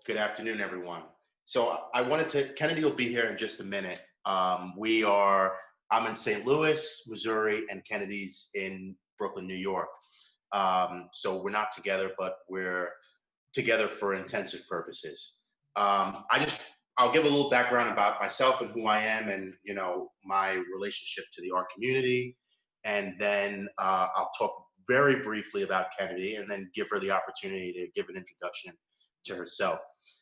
Good afternoon, everyone. So Kennedy will be here in just a minute. I'm in St. Louis, Missouri, and Kennedy's in Brooklyn, New York. So we're not together, but we're together for intensive purposes. I'll give a little background about myself and who I am and, my relationship to the art community. And then I'll talk very briefly about Kennedy and then give her the opportunity to give an introduction to herself.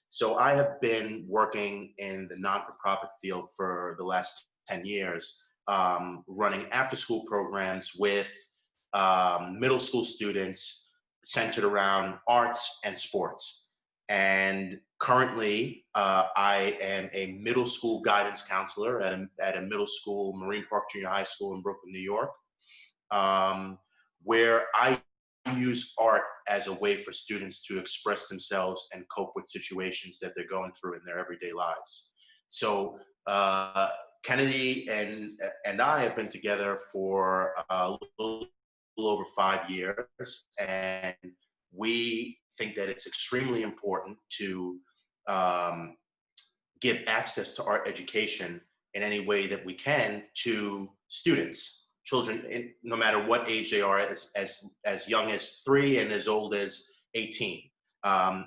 So I have been working in the non-for-profit field for the last 10 years, running after-school programs with middle school students centered around arts and sports. And currently, I am a middle school guidance counselor at a middle school, Marine Park Junior High School in Brooklyn, New York, where I use art as a way for students to express themselves and cope with situations that they're going through in their everyday lives. So Kennedy and I have been together for a little over 5 years, and we think that it's extremely important to give access to art education in any way that we can to students. Children, no matter what age they are, as young as 3 and as old as 18.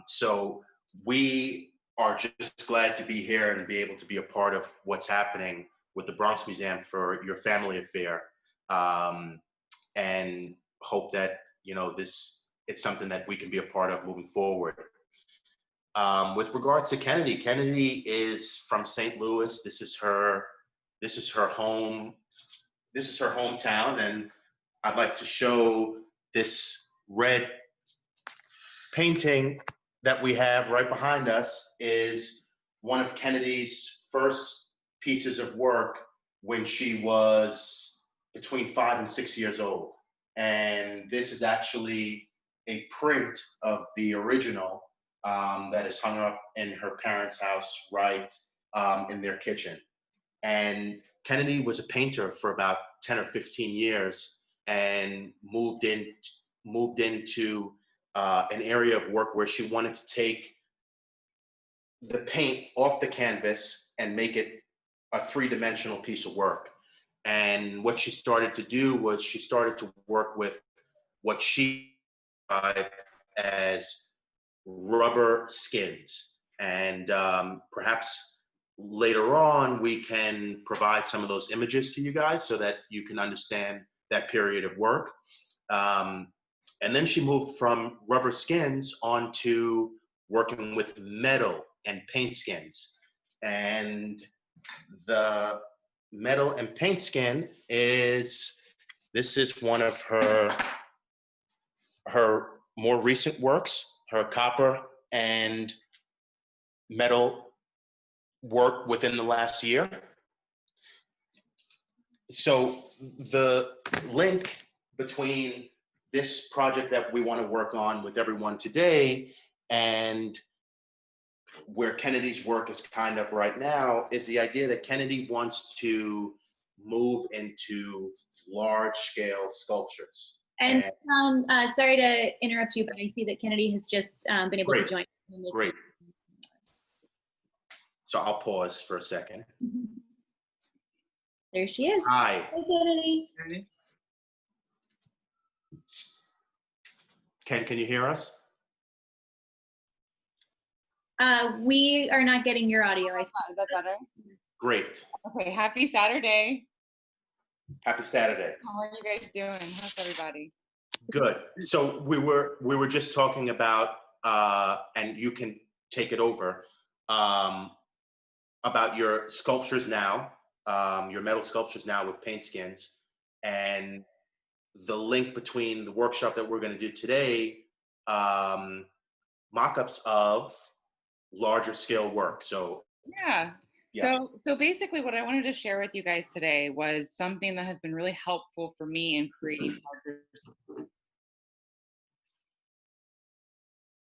So we are just glad to be here and be able to be a part of what's happening with the Bronx Museum for your family affair, and hope that it's something that we can be a part of moving forward. With regards to Kennedy, Kennedy is from St. Louis. This is her home. This is her hometown, and I'd like to show this red painting that we have right behind us is one of Kennedy's first pieces of work when she was between 5 and 6 years old. And this is actually a print of the original that is hung up in her parents' house right in their kitchen. And Kennedy was a painter for about 10 or 15 years and moved into an area of work where she wanted to take the paint off the canvas and make it a 3-dimensional piece of work. And what she started to do was she started to work with what she described as rubber skins. And perhaps later on, we can provide some of those images to you guys so that you can understand that period of work. And then she moved from rubber skins onto working with metal and paint skins. And the metal and paint skin this is one of her more recent works, her copper and metal work within the last year. So the link between this project that we want to work on with everyone today and where Kennedy's work is kind of right now is the idea that Kennedy wants to move into large-scale sculptures. And sorry to interrupt you, but I see that Kennedy has just been able to join. Great. So I'll pause for a second. There she is. Hi. Hi, Kennedy. Can you hear us? We are not getting your audio. Is that better? Great. Okay, happy Saturday. Happy Saturday. How are you guys doing? How's everybody? Good. So we were just talking about, and you can take it over, about your sculptures now, your metal sculptures now with paint skins, and the link between the workshop that we're going to do today, mock-ups of larger scale work. So yeah. So basically what I wanted to share with you guys today was something that has been really helpful for me in creating larger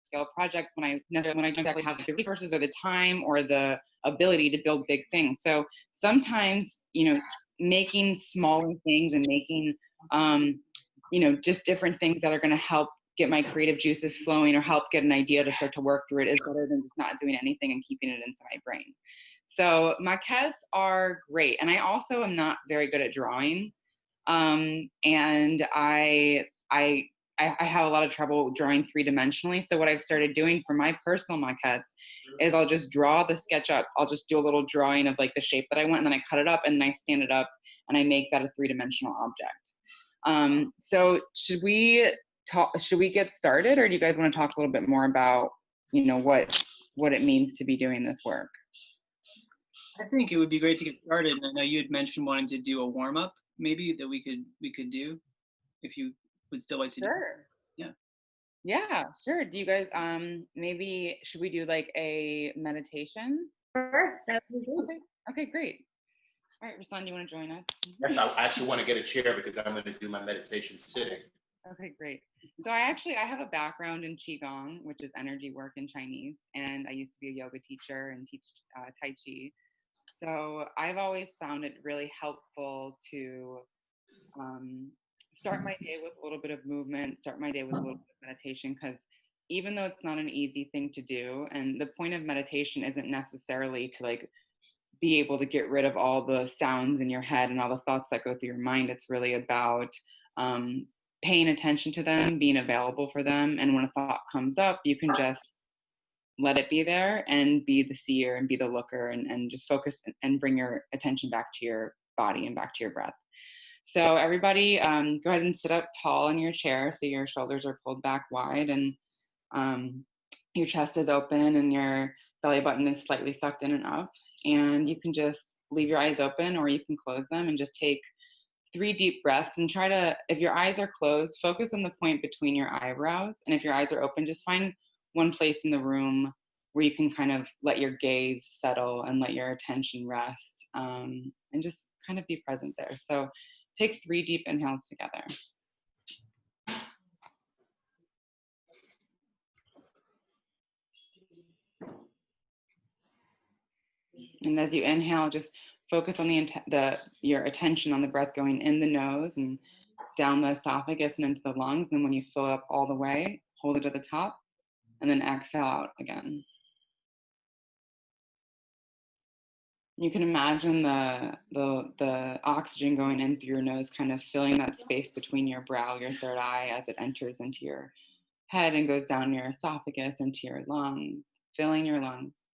scale projects when I don't exactly have the resources or the time or the ability to build big things. So sometimes, making smaller things and making, just different things that are going to help get my creative juices flowing or help get an idea to start to work through it is better than just not doing anything and keeping it inside my brain. So maquettes are great. And I also am not very good at drawing. And I have a lot of trouble drawing three-dimensionally. So what I've started doing for my personal maquettes is I'll just draw the sketch up. I'll just do a little drawing of like the shape that I want, and then I cut it up and then I stand it up and I make that a three-dimensional object. So should we get started, or do you guys want to talk a little bit more about, what it means to be doing this work? I think it would be great to get started. And I know you had mentioned wanting to do a warm-up, maybe that we could do, if you would still like to do. Sure. Yeah, sure. Do you guys maybe should we do like a meditation? Sure, that would be great. Okay, great. All right, Rasaan, you want to join us? Yes, I actually want to get a chair because I'm going to do my meditation sitting. Okay, great. So I have a background in Qigong, which is energy work in Chinese, and I used to be a yoga teacher and teach Tai Chi. So I've always found it really helpful to start my day with a little bit of movement, start my day with a little bit of meditation, because even though it's not an easy thing to do, and the point of meditation isn't necessarily to like be able to get rid of all the sounds in your head and all the thoughts that go through your mind. It's really about paying attention to them, being available for them. And when a thought comes up, you can just let it be there and be the seer and be the looker and just focus and bring your attention back to your body and back to your breath. So everybody go ahead and sit up tall in your chair so your shoulders are pulled back wide and your chest is open and your belly button is slightly sucked in and up. And you can just leave your eyes open or you can close them and just take 3 deep breaths and try to, if your eyes are closed, focus on the point between your eyebrows. And if your eyes are open, just find one place in the room where you can kind of let your gaze settle and let your attention rest and just kind of be present there. So take 3 deep inhales together. And as you inhale, just focus on your attention on the breath going in the nose and down the esophagus and into the lungs. And when you fill up all the way, hold it at the top and then exhale out again. You can imagine the oxygen going in through your nose, kind of filling that space between your brow, your third eye, as it enters into your head and goes down your esophagus into your lungs, filling your lungs.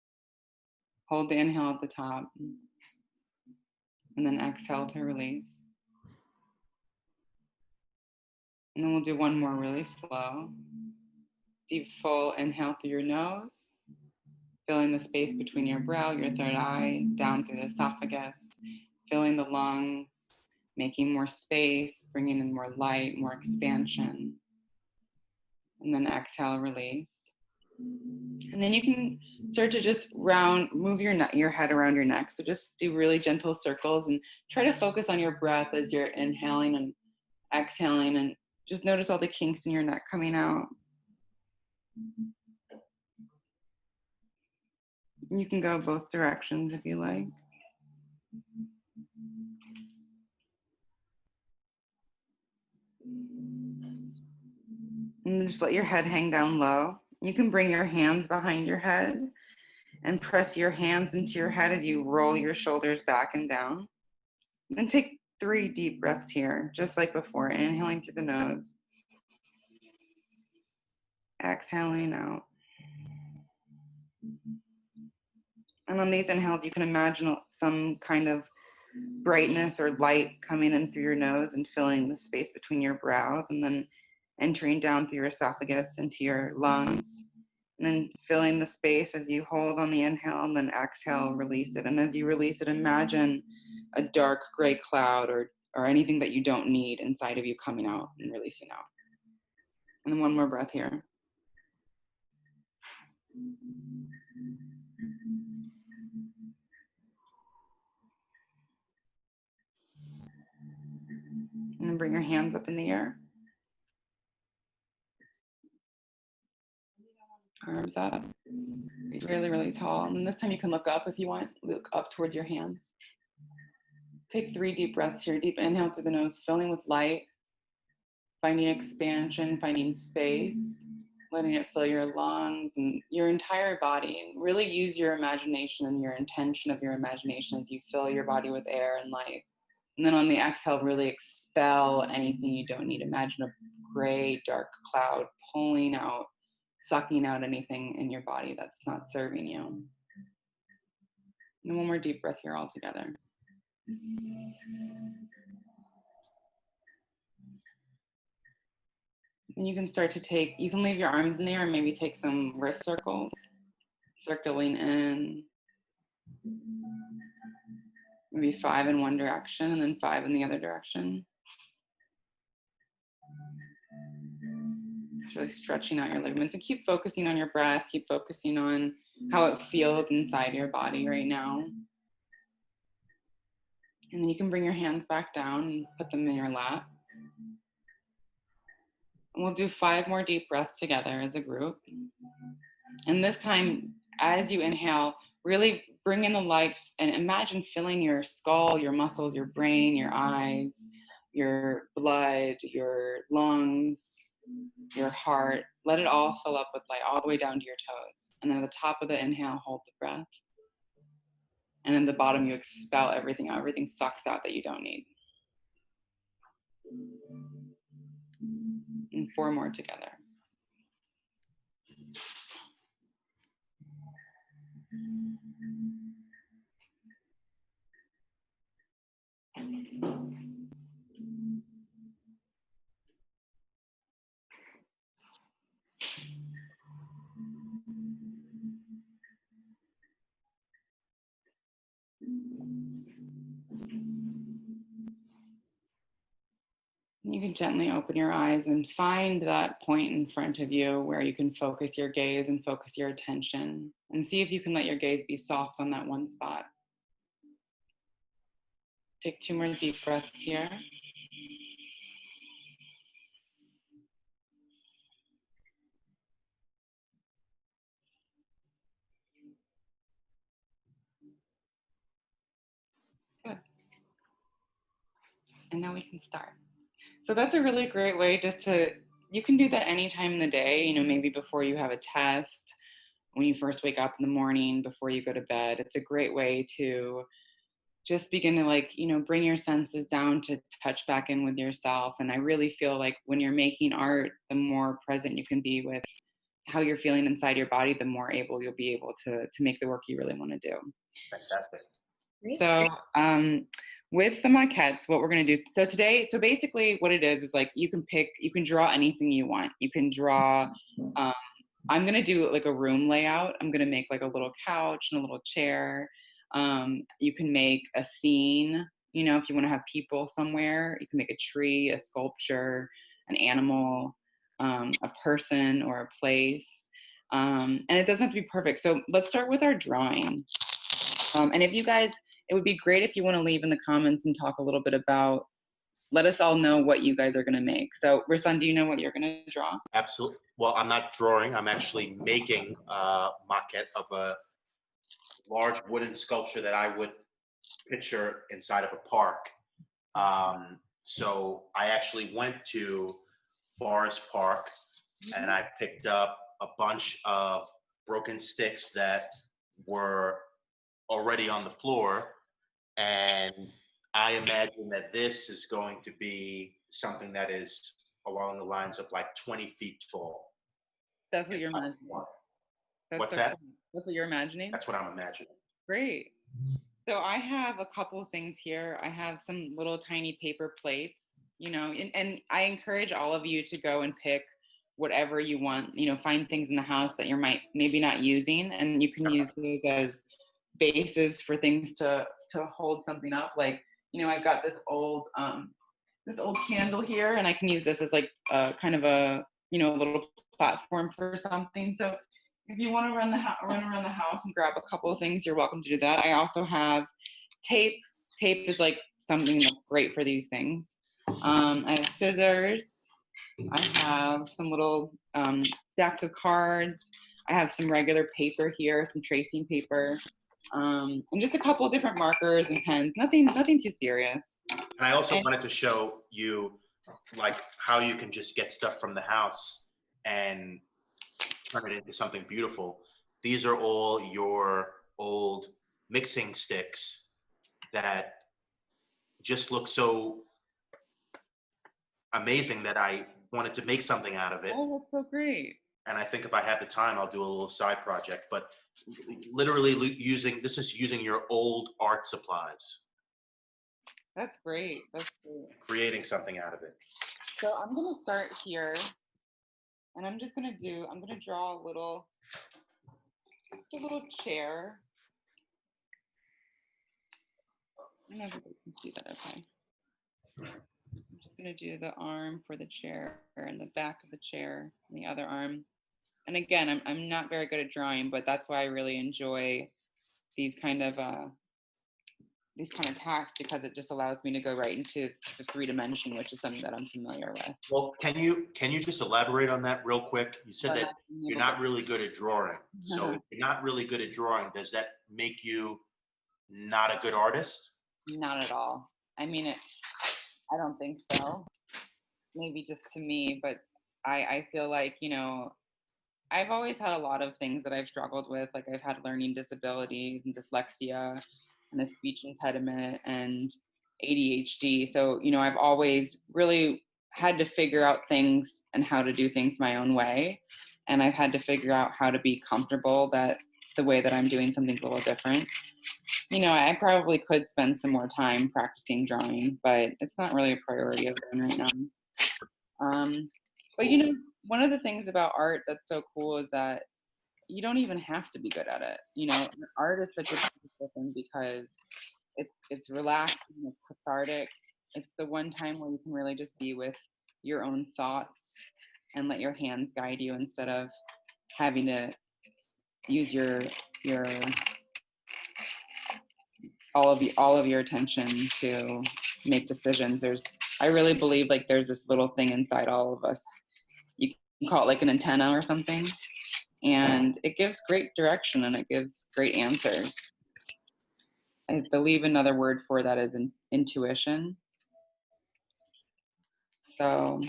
Hold the inhale at the top and then exhale to release. And then we'll do one more really slow. Deep, full inhale through your nose, filling the space between your brow, your third eye, down through the esophagus, filling the lungs, making more space, bringing in more light, more expansion. And then exhale, release. And then you can start to just move your head around your neck. So just do really gentle circles and try to focus on your breath as you're inhaling and exhaling, and just notice all the kinks in your neck coming out. You can go both directions if you like. And just let your head hang down low. You can bring your hands behind your head and press your hands into your head as you roll your shoulders back and down. And take 3 deep breaths here, just like before. Inhaling through the nose. Exhaling out. And on these inhales, you can imagine some kind of brightness or light coming in through your nose and filling the space between your brows, and then entering down through your esophagus into your lungs, and then filling the space as you hold on the inhale and then exhale, release it. And as you release it, imagine a dark gray cloud or anything that you don't need inside of you coming out and releasing out. And then one more breath here. And then bring your hands up in the air. Arms up. Be really, really tall. And then this time you can look up if you want. Look up towards your hands. Take 3 deep breaths here. Deep inhale through the nose, filling with light. finding expansion, finding space, letting it fill your lungs and your entire body. And really use your imagination and your intention of your imagination as you fill your body with air and light. And then on the exhale, really expel anything you don't need. Imagine a gray, dark cloud pulling out, sucking out anything in your body that's not serving you. And then one more deep breath here all together. And you can start to take, you can leave your arms in the air and maybe take some wrist circles, circling in. Maybe 5 in one direction and then 5 in the other direction. Just really stretching out your ligaments and keep focusing on your breath, keep focusing on how it feels inside your body right now. And then you can bring your hands back down and put them in your lap. And we'll do 5 more deep breaths together as a group. And this time, as you inhale, really bring in the light and imagine filling your skull, your muscles, your brain, your eyes, your blood, your lungs, your heart. Let it all fill up with light all the way down to your toes. And then at the top of the inhale, hold the breath. And then the bottom, you expel everything out. Everything sucks out that you don't need. And 4 more together. You can gently open your eyes and find that point in front of you where you can focus your gaze and focus your attention and see if you can let your gaze be soft on that one spot. Take 2 more deep breaths here. Good. And now we can start. So that's a really great way just to, you can do that anytime in the day, you know, maybe before you have a test, when you first wake up in the morning, before you go to bed. It's a great way to just begin to, like, you know, bring your senses down to touch back in with yourself. And I really feel like when you're making art, the more present you can be with how you're feeling inside your body, the more able you'll be able to make the work you really want to do. Fantastic. So with the maquettes, what we're going to do, so today, so basically what it is like you can draw anything you want. You can draw, I'm going to do like a room layout. I'm going to make like a little couch and a little chair. You can make a scene, you know, if you want to have people somewhere. You can make a tree, a sculpture, an animal, a person or a place. And it doesn't have to be perfect. So let's start with our drawing. And if you guys, it would be great if you want to leave in the comments and talk a little bit about, let us all know what you guys are going to make. So Rasaan, do you know what you're going to draw? Absolutely. Well, I'm not drawing. I'm actually making a maquette of a large wooden sculpture that I would picture inside of a park. So I actually went to Forest Park and I picked up a bunch of broken sticks that were already on the floor. And I imagine that this is going to be something that is along the lines of like 20 feet tall. That's what you're imagining. What's that? That's what you're imagining? That's what I'm imagining. Great. So I have a couple of things here. I have some little tiny paper plates, you know, and I encourage all of you to go and pick whatever you want, you know, find things in the house that you're maybe not using, and you can use those as bases for things to hold something up. Like, you know, I've got this old candle here, and I can use this as like kind of a, you know, a little platform for something. So if you want to run around the house and grab a couple of things, you're welcome to do that. I also have tape. Tape is like something that's great for these things. I have scissors. I have some little stacks of cards. I have some regular paper here, some tracing paper, and just a couple of different markers and pens. Nothing too serious. And I also wanted to show you like how you can just get stuff from the house and turn it into something beautiful. These are all your old mixing sticks that just look so amazing that I wanted to make something out of it. Oh, that's so great. And I think if I have the time, I'll do a little side project. But literally this is using your old art supplies. That's great. That's great. Creating something out of it. So I'm gonna start here, and I'm gonna draw a little chair. I don't know if you can see that. Okay. I'm just gonna do the arm for the chair and the back of the chair and the other arm. And again, I'm not very good at drawing, but that's why I really enjoy these kind of tasks, because it just allows me to go right into the 3-dimension, which is something that I'm familiar with. Well, can you just elaborate on that real quick? You said that you're not really good at drawing. So if you're not really good at drawing, does that make you not a good artist? Not at all. I mean, I don't think so. Maybe just to me, but I feel like, I've always had a lot of things that I've struggled with. Like I've had learning disabilities and dyslexia and a speech impediment and ADHD. So, I've always really had to figure out things and how to do things my own way. And I've had to figure out how to be comfortable that the way that I'm doing something's a little different. I probably could spend some more time practicing drawing, but it's not really a priority of mine right now. But one of the things about art that's so cool is that you don't even have to be good at it. Art is such a beautiful thing because it's relaxing, it's cathartic. It's the one time where you can really just be with your own thoughts and let your hands guide you instead of having to use your all of your attention to make decisions. I really believe like there's this little thing inside all of us. You can call it like an antenna or something, and it gives great direction and it gives great answers. I believe another word for that is intuition. So,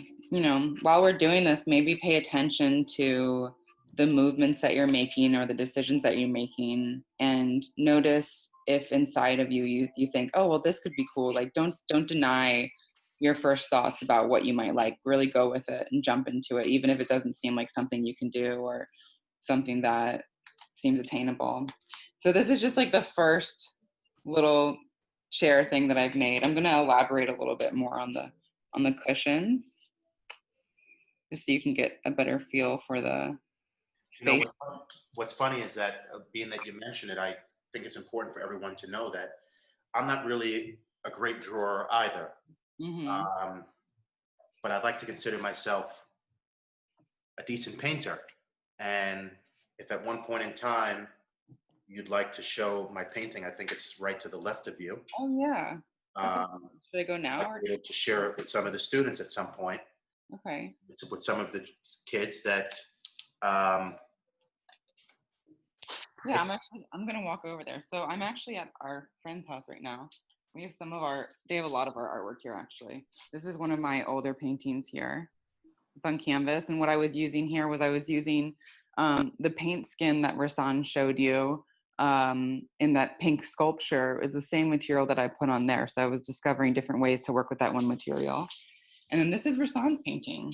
while we're doing this, maybe pay attention to the movements that you're making or the decisions that you're making, and notice if inside of you think, oh, well, this could be cool. Like, don't deny your first thoughts about what you might like. Really go with it and jump into it, even if it doesn't seem like something you can do or something that seems attainable. So this is just like the first little chair thing that I've made. I'm going to elaborate a little bit more on the cushions, just so you can get a better feel for the space. What's funny is that being that you mentioned it, I think it's important for everyone to know that I'm not really a great drawer either. Mm-hmm. But I'd like to consider myself a decent painter. And if at one point in time you'd like to show my painting, I think it's right to the left of you. Oh yeah. Should I go now? Or to share it with some of the students at some point. Okay. With some of the kids that. Yeah, I'm gonna walk over there. So I'm actually at our friend's house right now. We have they have a lot of our artwork here actually. This is one of my older paintings here. It's on canvas, and what I was using here was I was using the paint skin that Rasaan showed you in that pink sculpture is the same material that I put on there. So I was discovering different ways to work with that one material. And then this is Rasaan's painting.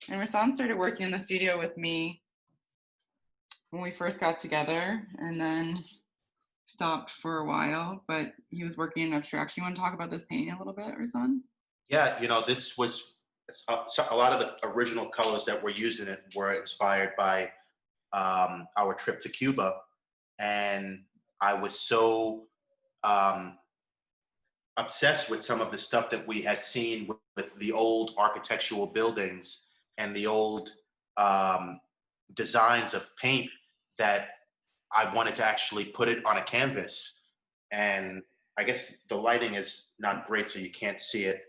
And Rasaan started working in the studio with me when we first got together, and then stopped for a while, but he was working in abstraction. You want to talk about this painting a little bit, Rasaan? Yeah, this was a lot of the original colors that we're using it were inspired by our trip to Cuba. And I was so obsessed with some of the stuff that we had seen with the old architectural buildings and the old designs of paint that I wanted to actually put it on a canvas. And I guess the lighting is not great, so you can't see it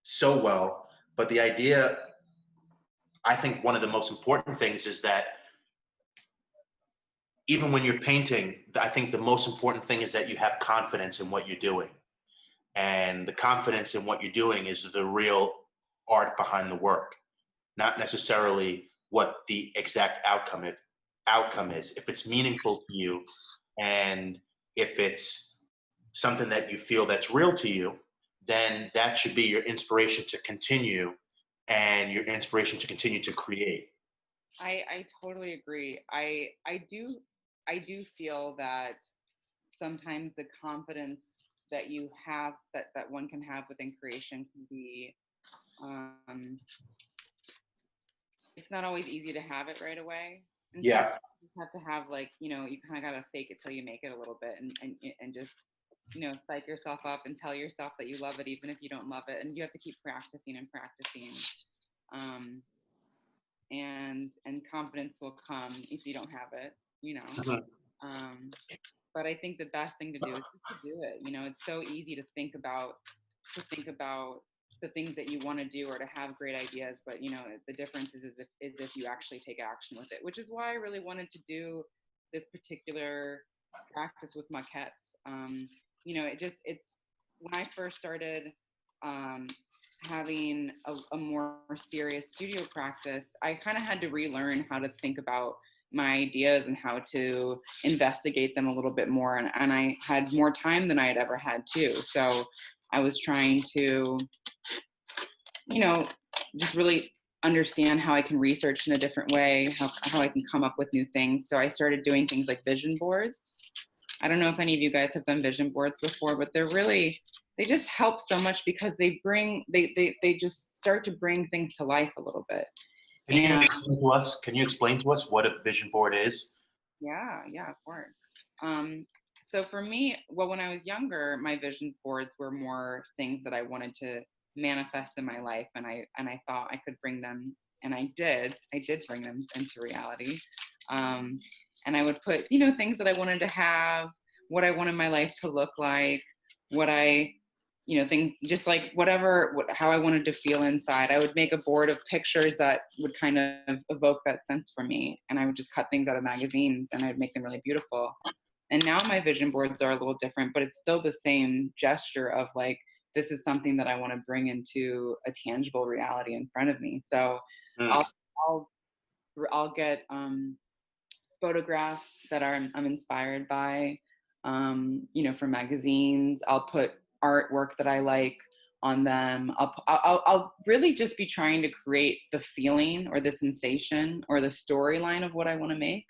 so well. But the idea, I think one of the most important things is that even when you're painting, I think the most important thing is that you have confidence in what you're doing. And the confidence in what you're doing is the real art behind the work, not necessarily what the exact outcome is. If it's meaningful to you, and if it's something that you feel that's real to you, then that should be your inspiration to continue, and your inspiration to continue to create. I totally agree. I do feel that sometimes the confidence that you have, that one can have within creation, can be it's not always easy to have it right away. And so Yeah. you have to have, like, you kind of got to fake it till you make it a little bit, and just, psych yourself up and tell yourself that you love it, even if you don't love it. And you have to keep practicing and practicing. And confidence will come if you don't have it, Mhm. But I think the best thing to do is just to do it. It's so easy to think about the things that you want to do, or to have great ideas, but the difference is if you actually take action with it, which is why I really wanted to do this particular practice with maquettes. It's when I first started having a more serious studio practice, I kind of had to relearn how to think about my ideas and how to investigate them a little bit more. And I had more time than I had ever had too. So I was trying to, just really understand how I can research in a different way, how I can come up with new things. So I started doing things like vision boards. I don't know if any of you guys have done vision boards before, but they just help so much, because they just start to bring things to life a little bit. Can you explain to us what a vision board is? Yeah, of course. So for me, well, when I was younger, my vision boards were more things that I wanted to manifest in my life, and I thought I could bring them, and I did bring them into reality. And I would put, things that I wanted to have, what I wanted my life to look like, things just like how I wanted to feel inside. I would make a board of pictures that would kind of evoke that sense for me. And I would just cut things out of magazines, and I'd make them really beautiful. And now my vision boards are a little different, but it's still the same gesture of, like, this is something that I want to bring into a tangible reality in front of me. So I'll get photographs that I'm inspired by, from magazines. I'll put artwork that I like on them. I'll really just be trying to create the feeling or the sensation or the storyline of what I want to make.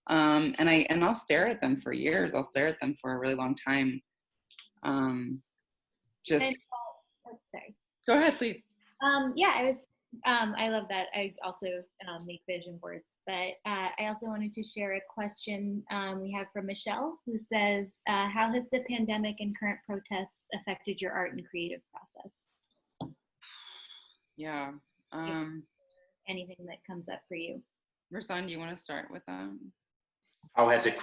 And I'll stare at them for years. I'll stare at them for a really long time. Sorry. Go ahead, please. I love that. I also make vision boards, but I also wanted to share a question we have from Michelle, who says, how has the pandemic and current protests affected your art and creative process? Yeah. Anything that comes up for you? Rasaan, do you want to start with that? How has it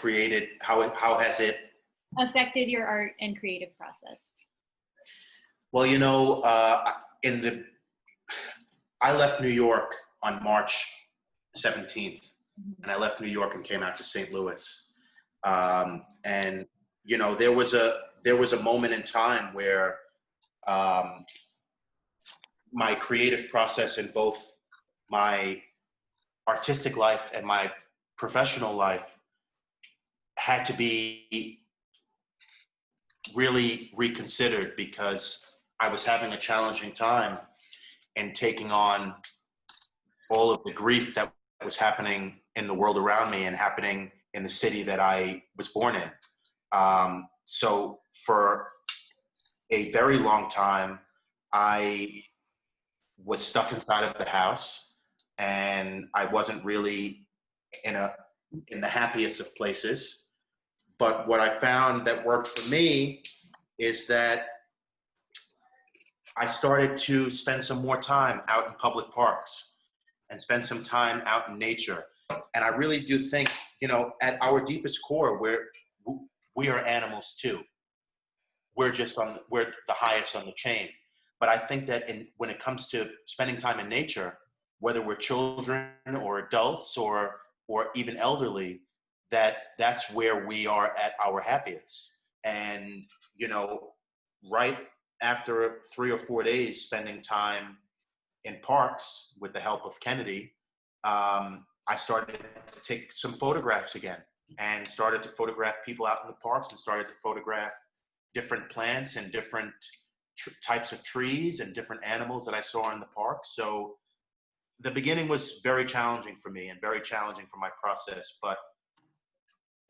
affected your art and creative process? Well, I left New York on March 17th, and I left New York and came out to St. Louis. And there was a moment in time where my creative process in both my artistic life and my professional life had to be really reconsidered, because I was having a challenging time in taking on all of the grief that was happening in the world around me and happening in the city that I was born in. So for a very long time, I was stuck inside of the house, and I wasn't really in the happiest of places. But what I found that worked for me is that I started to spend some more time out in public parks and spend some time out in nature. And I really do think, at our deepest core, we are animals too. We're the highest on the chain. But I think that when it comes to spending time in nature, whether we're children or adults or even elderly, that's where we are at our happiest. And, right after 3 or 4 days spending time in parks with the help of Kennedy, I started to take some photographs again and started to photograph people out in the parks and started to photograph different plants and different types of trees and different animals that I saw in the park. So the beginning was very challenging for me and very challenging for my process. But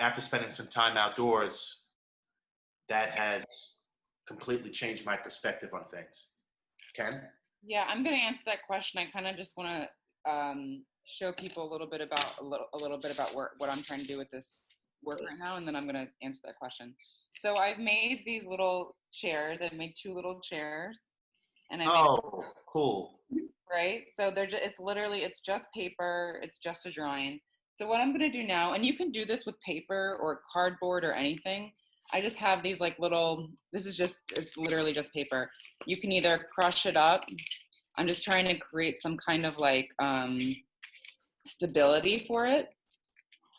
after spending some time outdoors, that has completely changed my perspective on things. Ken? Yeah, I'm going to answer that question. I kind of just want to show people a little bit about what I'm trying to do with this work right now, and then I'm going to answer that question. So I've made these little chairs. I've made 2 little chairs, and Cool. Right. So it's just paper. It's just a drawing. So what I'm going to do now, and you can do this with paper or cardboard or anything. I just have these like little, it's literally just paper. You can either crush it up. I'm just trying to create some kind of like stability for it.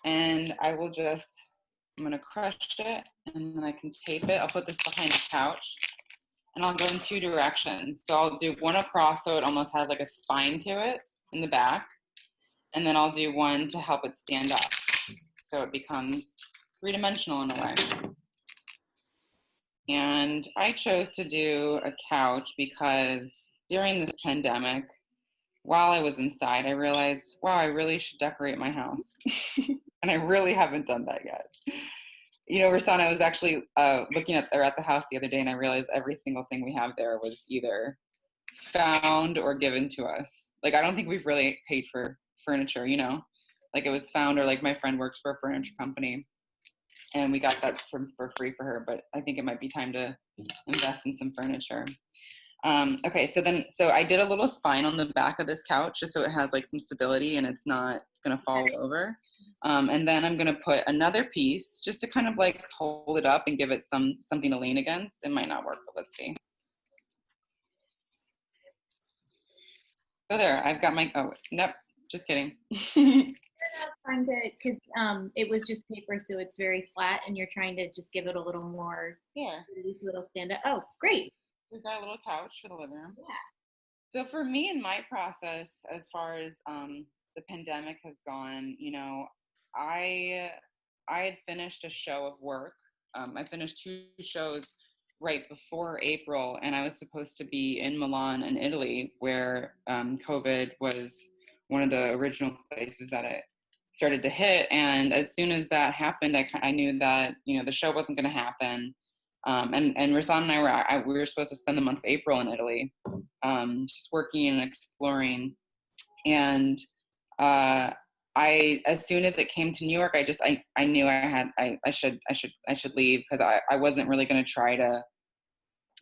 And I'm going to crush it and then I can tape it. I'll put this behind the couch and I'll go in 2 directions. So I'll do one across so it almost has like a spine to it in the back. And then I'll do one to help it stand up. So it becomes 3-dimensional in a way. And I chose to do a couch because during this pandemic, while I was inside, I realized, wow, I really should decorate my house. And I really haven't done that yet. You know, Rasaan, I was actually looking at the house the other day and I realized every single thing we have there was either found or given to us. Like, I don't think we've really paid for furniture, you know? Like, it was found, or like my friend works for a furniture company and we got that for free for her, but I think it might be time to invest in some furniture. Okay, so I did a little spine on the back of this couch just so it has like some stability and it's not gonna fall over. And then I'm gonna put another piece just to kind of like hold it up and give it something to lean against. It might not work, but let's see. So there, I've got nope, just kidding. Trying to, because it was just paper, so it's very flat, and you're trying to just give it a little more. Yeah. These little stand up. Oh, great. We've got a little couch for the living room. Yeah. So for me in my process, as far as the pandemic has gone, you know, I had finished a show of work. I finished 2 shows right before April, and I was supposed to be in Milan in Italy, where COVID was one of the original places that it started to hit. And as soon as that happened, I knew that, you know, the show wasn't going to happen. And Rasaan and I we were supposed to spend the month of April in Italy, just working and exploring. And as soon as it came to New York, I knew I should leave, because I wasn't really going to try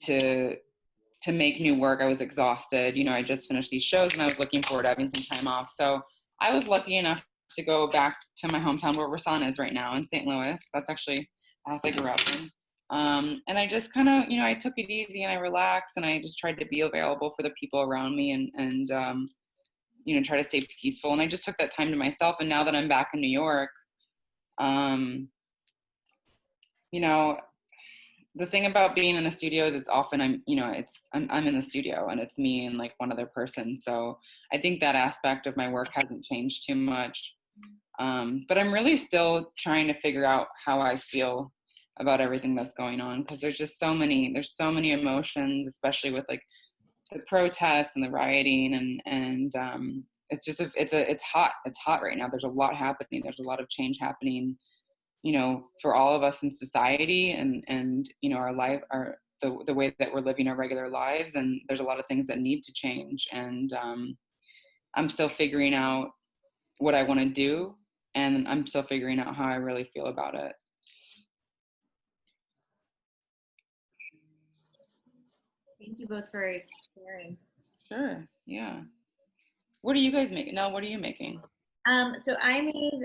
to make new work. I was exhausted. You know, I just finished these shows and I was looking forward to having some time off. So I was lucky enough to go back to my hometown where Rasaan is right now in St. Louis. That's actually the house I grew up in. And I just kind of, you know, I took it easy and I relaxed and I just tried to be available for the people around me and you know, try to stay peaceful. And I just took that time to myself. And now that I'm back in New York, you know, the thing about being in the studio is it's often I'm in the studio and it's me and like one other person. So I think that aspect of my work hasn't changed too much. But I'm really still trying to figure out how I feel about everything that's going on, because there's so many emotions, especially with like the protests and the rioting and it's hot right now. There's a lot happening. There's a lot of change happening, you know, for all of us in society and you know, the way that we're living our regular lives. And there's a lot of things that need to change. And I'm still figuring out what I want to do, and I'm still figuring out how I really feel about it. Thank you both for sharing. Sure. Yeah. What are you guys making? No, what are you making? So I made,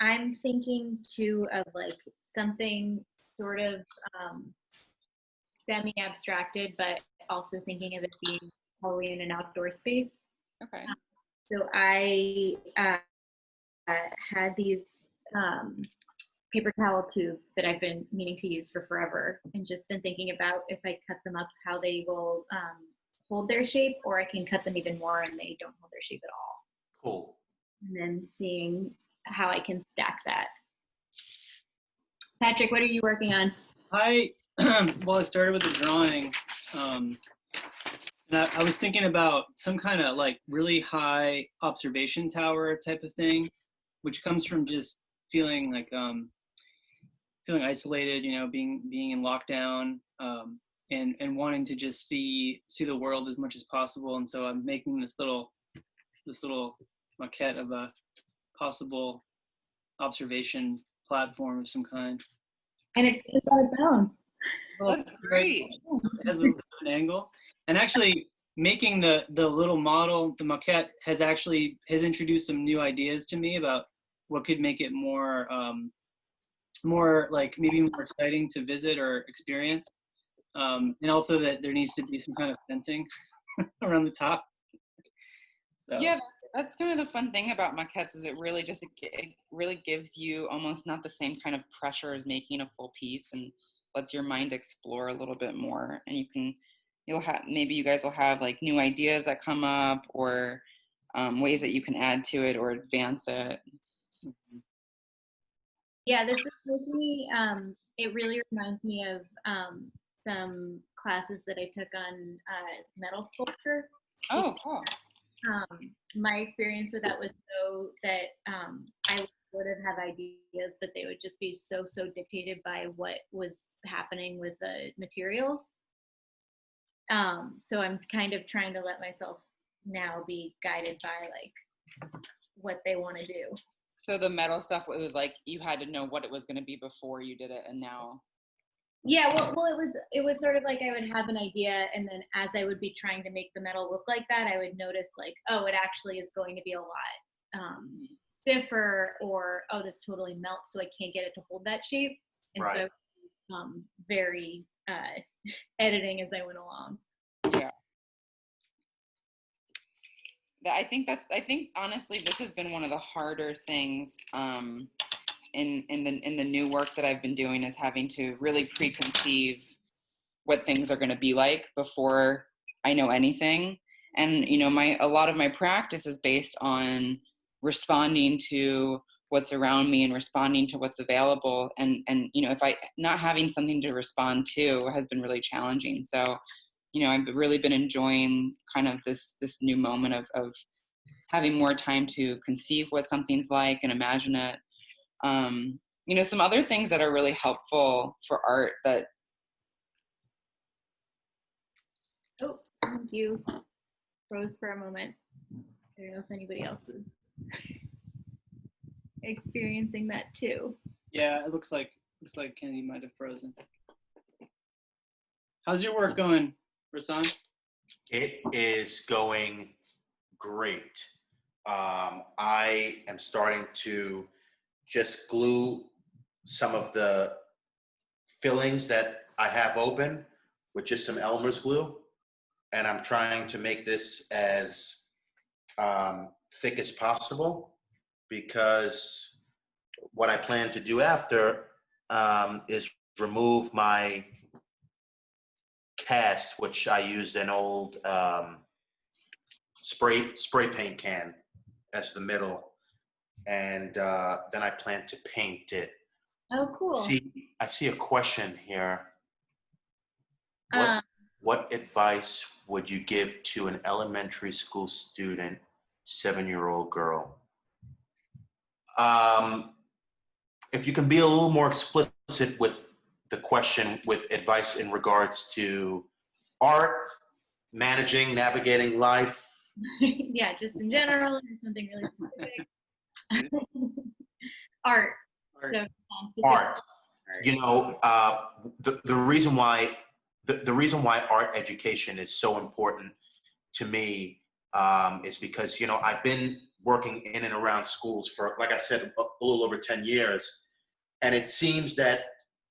I'm thinking too of like something sort of semi-abstracted, but also thinking of it being probably in an outdoor space. Okay. So I had these paper towel tubes that I've been meaning to use for forever, and just been thinking about if I cut them up, how they will hold their shape, or I can cut them even more and they don't hold their shape at all. Cool. And then seeing how I can stack that. Patrick, what are you working on? I started with the drawing, and I was thinking about some kind of like really high observation tower type of thing, which comes from just feeling like feeling isolated, you know, being in lockdown, and wanting to just see the world as much as possible. And so I'm making this little maquette of a possible observation platform of some kind. And it's down. Well, That's great. It has an angle. And actually making the little model, the maquette, has introduced some new ideas to me about what could make it more like maybe more exciting to visit or experience. And also that there needs to be some kind of fencing around the top. So Yeah, that's kind of the fun thing about maquettes is it really gives you almost not the same kind of pressure as making a full piece, and lets your mind explore a little bit more. And maybe you guys will have like new ideas that come up, or ways that you can add to it or advance it. Yeah, this is making me, it really reminds me of some classes that I took on metal sculpture. Oh, cool. My experience with that was so that I would have ideas, but they would just be so dictated by what was happening with the materials. So I'm kind of trying to let myself now be guided by like what they want to do. So the metal stuff, it was like you had to know what it was going to be before you did it, and now. Yeah, well, it was sort of like I would have an idea, and then as I would be trying to make the metal look like that, I would notice like, oh, it actually is going to be a lot stiffer, or oh, this totally melts, so I can't get it to hold that shape. And Right. So very editing as I went along. Yeah. I think honestly this has been one of the harder things in the new work that I've been doing, is having to really preconceive what things are going to be like before I know anything. And you know, a lot of my practice is based on responding to what's around me and responding to what's available, and you know, if I not having something to respond to has been really challenging. So you know, I've really been enjoying kind of this new moment of having more time to conceive what something's like and imagine it. You know, some other things that are really helpful for art that. Oh, thank you. Froze for a moment. I don't know if anybody else is experiencing that too. yeah, it looks like Kennedy might have frozen. How's your work going, Rasaan? It is going great. I am starting to just glue some of the fillings that I have open with just some Elmer's glue. And I'm trying to make this as thick as possible, because what I plan to do after is remove my cast, which I used an old spray paint can as the middle, and then I plan to paint it. Oh, cool. I see a question here. Um, What advice would you give to an elementary school student, 7-year-old girl? If you can be a little more explicit with the question, with advice in regards to art, managing, navigating life. yeah, just in general, or something really specific. Art. Art. So, Art. You know, the reason why art education is so important to me is because, you know, I've been working in and around schools for, like I said, a little over 10 years. And it seems that,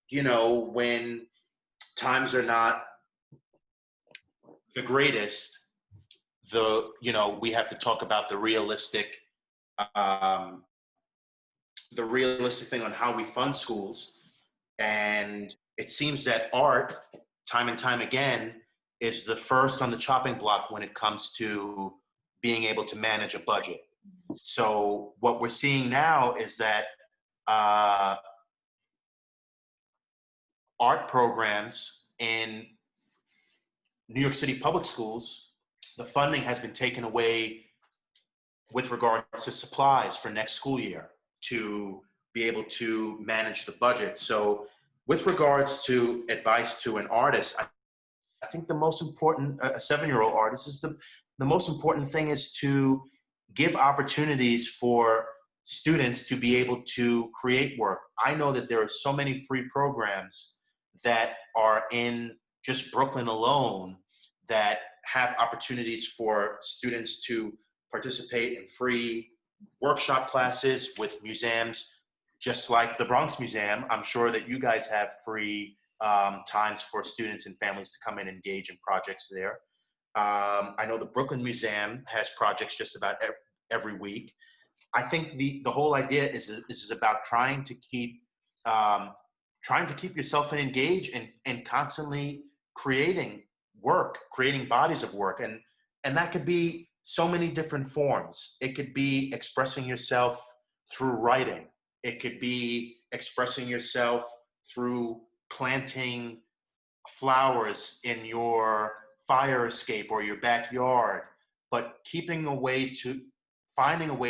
you know, when times are not the greatest, we have to talk about the realistic the realistic thing on how we fund schools. And it seems that art, time and time again, is the first on the chopping block when it comes to being able to manage a budget. So what we're seeing now is that art programs in New York City public schools, the funding has been taken away with regards to supplies for next school year to be able to manage the budget. So with regards to advice to an artist, I think the most important, a 7-year-old artist, is the most important thing is to give opportunities for students to be able to create work. I know that there are so many free programs that are in just Brooklyn alone that have opportunities for students to participate in free workshop classes with museums, just like the Bronx Museum. I'm sure that you guys have free times for students and families to come and engage in projects there. I know the Brooklyn Museum has projects just about every week. I think the whole idea is about trying to keep yourself engaged and constantly creating work, creating bodies of work, and that could be so many different forms. It could be expressing yourself through writing. It could be expressing yourself through planting flowers in your fire escape or your backyard, but finding a way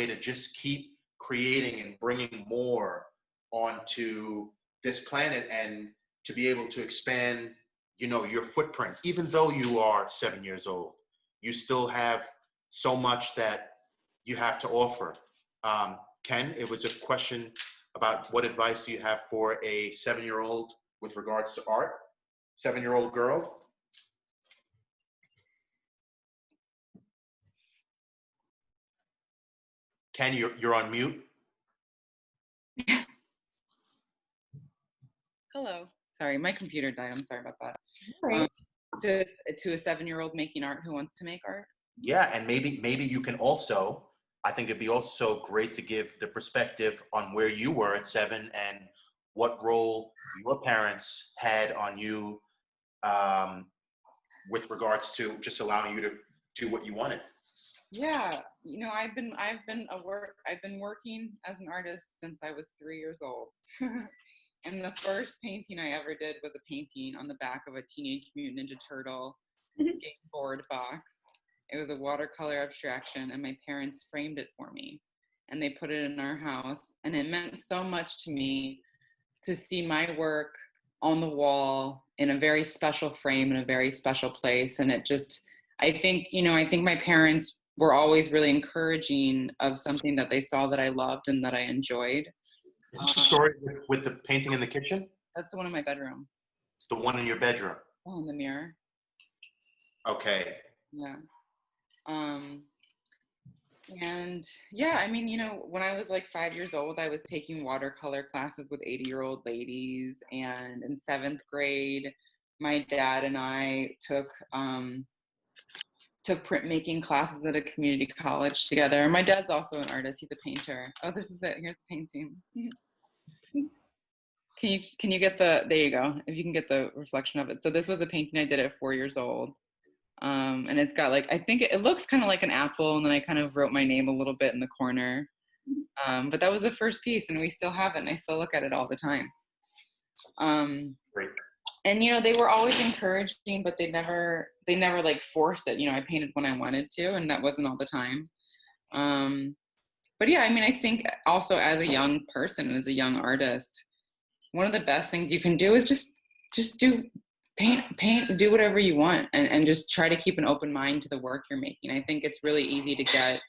to just keep creating and bringing more onto this planet, and to be able to expand, your footprint. Even though you are 7 years old, you still have so much that you have to offer. Ken, it was a question about what advice do you have for a 7-year-old with regards to art? 7-year-old girl? Ken, you're on mute. Hello. Sorry, my computer died. I'm sorry about that. Right. To a 7-year-old making art who wants to make art. Yeah, and maybe you can also, I think it'd be also great to give the perspective on where you were at 7 and what role your parents had on you with regards to just allowing you to do what you wanted. Yeah, I've been working as an artist since I was 3 years old. And the first painting I ever did was a painting on the back of a Teenage Mutant Ninja Turtle game board box. It was a watercolor abstraction, and my parents framed it for me, and they put it in our house. And it meant so much to me to see my work on the wall in a very special frame, in a very special place. And it just, I think my parents were always really encouraging of something that they saw that I loved and that I enjoyed. Is this the story with the painting in the kitchen? That's the one in my bedroom. The one in your bedroom? Oh, in the mirror. Okay. Yeah. And yeah, I mean, when I was like 5 years old, I was taking watercolor classes with 80-year-old ladies. And in 7th grade, my dad and I took printmaking classes at a community college together. My dad's also an artist. He's a painter. Oh, this is it. Here's the painting. Can you get there you go. If you can get the reflection of it. So this was a painting I did at 4 years old. And it's got I think it looks kind of like an apple, and then I kind of wrote my name a little bit in the corner. But that was the first piece, and we still have it, and I still look at it all the time. Great. And they were always encouraging, but they never forced it. I painted when I wanted to, and that wasn't all the time. But yeah, I mean, I think also as a young person and as a young artist, one of the best things you can do is just do paint, do whatever you want, and just try to keep an open mind to the work you're making. I think it's really easy to get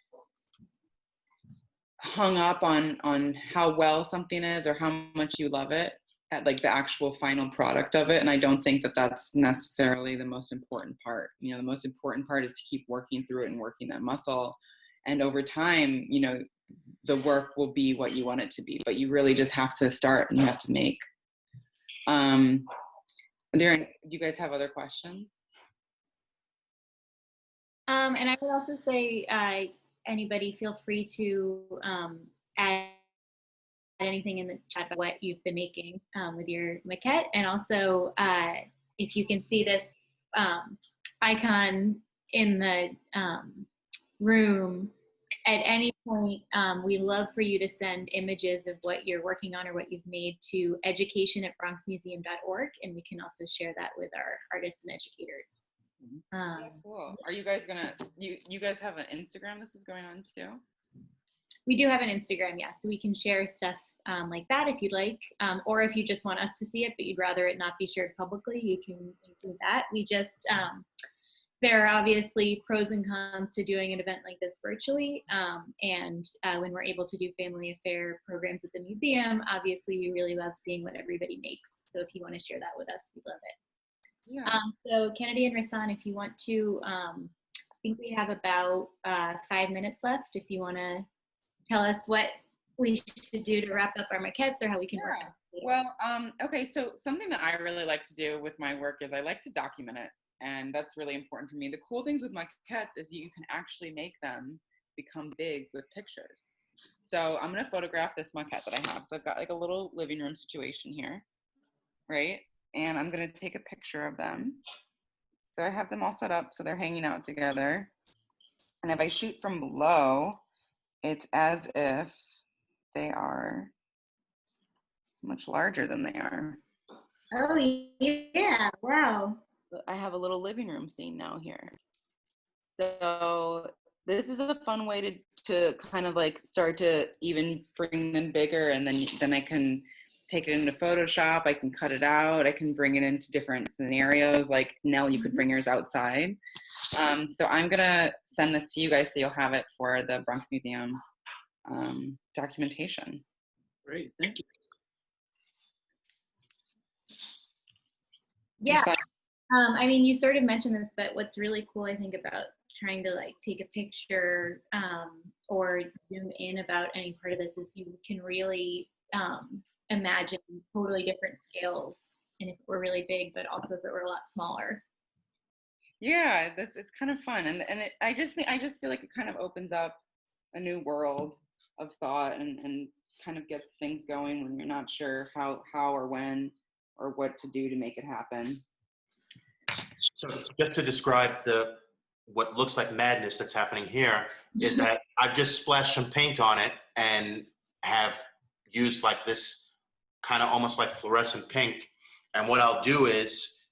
hung up on how well something is or how much you love it at the actual final product of it. And I don't think that that's necessarily the most important part. The most important part is to keep working through it and working that muscle. And over time, the work will be what you want it to be, but you really just have to start and you have to make. Do you guys have other questions? And I would also say, anybody feel free to add anything in the chat about what you've been making with your maquette. And also, if you can see this icon in the room, at any point, we'd love for you to send images of what you're working on or what you've made to education@bronxmuseum.org, and we can also share that with our artists and educators. Yeah, cool. Are you guys gonna, you guys have an Instagram this is going on too? We do have an Instagram, yeah, so we can share stuff like that if you'd like, or if you just want us to see it, but you'd rather it not be shared publicly, you can include that. We just, there are obviously pros and cons to doing an event like this virtually, and when we're able to do family affair programs at the museum, obviously we really love seeing what everybody makes. So if you want to share that with us, we'd love it. Yeah. So Kennedy and Rasaan, if you want to, I think we have about 5 minutes left. If you want to tell us what we should do to wrap up our maquettes or how we can work on it. Well, okay, so something that I really like to do with my work is I like to document it, and that's really important for me. The cool things with maquettes is you can actually make them become big with pictures. So I'm going to photograph this maquette that I have. So I've got like a little living room situation here, right? And I'm going to take a picture of them. So I have them all set up so they're hanging out together. And if I shoot from below, it's as if they are much larger than they are. Oh, yeah, wow. I have a little living room scene now here. So this is a fun way to kind of like start to even bring them bigger, and then I can take it into Photoshop, I can cut it out, I can bring it into different scenarios, like Nell, you could bring yours outside. So I'm gonna send this to you guys so you'll have it for the Bronx Museum documentation. Great, thank you. Yeah, I mean, you sort of mentioned this, but what's really cool, I think, about trying to like take a picture or zoom in about any part of this is you can really imagine totally different scales, and if it were really big, but also if it were a lot smaller. Yeah, it's kind of fun, and I just feel like it kind of opens up a new world of thought and kind of gets things going when you're not sure how or when or what to do to make it happen. So just to describe what looks like madness that's happening here is that I've just splashed some paint on it and have used like this kind of almost like fluorescent pink. And what I'll do is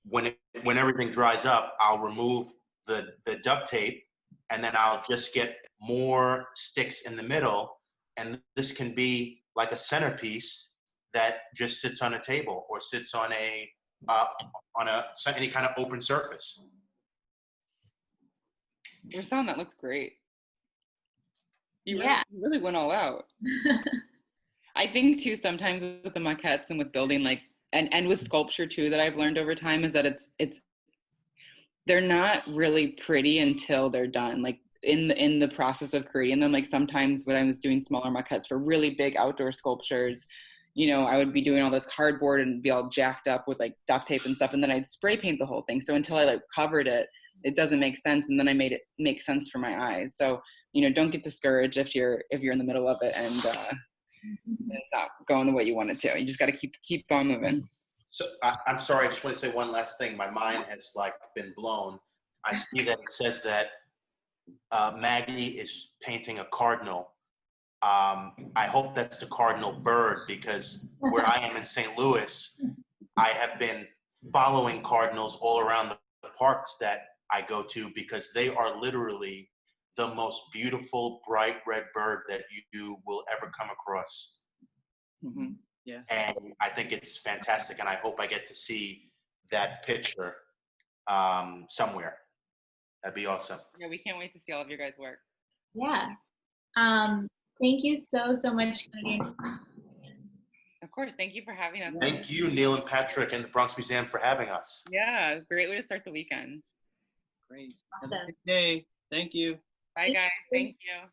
when everything dries up, I'll remove the duct tape, and then I'll just get more sticks in the middle. And this can be like a centerpiece that just sits on a table or sits on any kind of open surface. Rasaan, that looks great. You really went all out. I think too, sometimes with the maquettes and with building like, and with sculpture too, that I've learned over time is that they're not really pretty until they're done. Like in the process of creating them, like sometimes when I was doing smaller maquettes for really big outdoor sculptures, you know, I would be doing all this cardboard and be all jacked up with like duct tape and stuff, and then I'd spray paint the whole thing. So until I like covered it, it doesn't make sense, and then I made it make sense for my eyes. So, you know, don't get discouraged if you're in the middle of it and it's not going the way you want it to. You just got to keep on moving. So I'm sorry, I just want to say one last thing. My mind has like been blown. I see that it says that Maggie is painting a cardinal. I hope that's the cardinal bird, because where I am in St. Louis, I have been following cardinals all around the parks that I go to, because they are literally the most beautiful, bright red bird that you will ever come across. Mm-hmm. Yeah. And I think it's fantastic, and I hope I get to see that picture somewhere. That'd be awesome. Yeah, we can't wait to see all of your guys' work. Yeah. Thank you so much, Kennedy. Of course, thank you for having us. Thank you, Neil and Patrick and the Bronx Museum, for having us. Yeah, great way to start the weekend. Great. Awesome. Have a good day. Thank you. Bye, guys. Thank you.